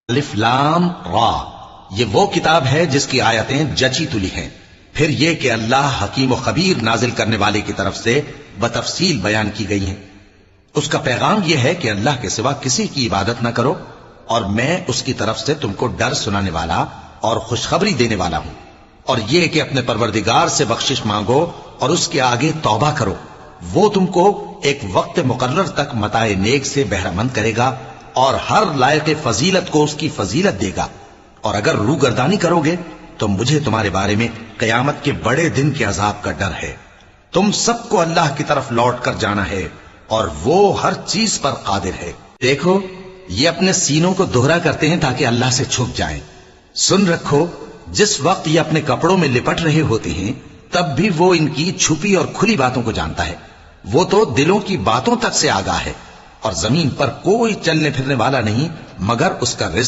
الف لام را، یہ وہ کتاب ہے جس کی آیتیں جچی تلی ہیں. پھر یہ کہ اللہ حکیم و خبیر نازل کرنے والے کی طرف سے بتفصیل بیان کی گئی ہیں. اس کا پیغام یہ ہے کہ اللہ کے سوا کسی کی عبادت نہ کرو، اور میں اس کی طرف سے تم کو ڈر سنانے والا اور خوشخبری دینے والا ہوں. اور یہ کہ اپنے پروردگار سے بخشش مانگو اور اس کے آگے توبہ کرو، وہ تم کو ایک وقت مقرر تک متاع نیک سے بہرہ مند کرے گا اور ہر لائق فضیلت کو اس کی فضیلت دے گا. اور اگر روگردانی کرو گے تو مجھے تمہارے بارے میں قیامت کے بڑے دن کے عذاب کا ڈر ہے. تم سب کو اللہ کی طرف لوٹ کر جانا ہے اور وہ ہر چیز پر قادر ہے. دیکھو یہ اپنے سینوں کو دوہرا کرتے ہیں تاکہ اللہ سے چھپ جائیں. سن رکھو جس وقت یہ اپنے کپڑوں میں لپٹ رہے ہوتے ہیں تب بھی وہ ان کی چھپی اور کھلی باتوں کو جانتا ہے. وہ تو دلوں کی باتوں تک سے آگاہ ہے. اور زمین پر کوئی چلنے پھرنے والا نہیں مگر اس کا رزق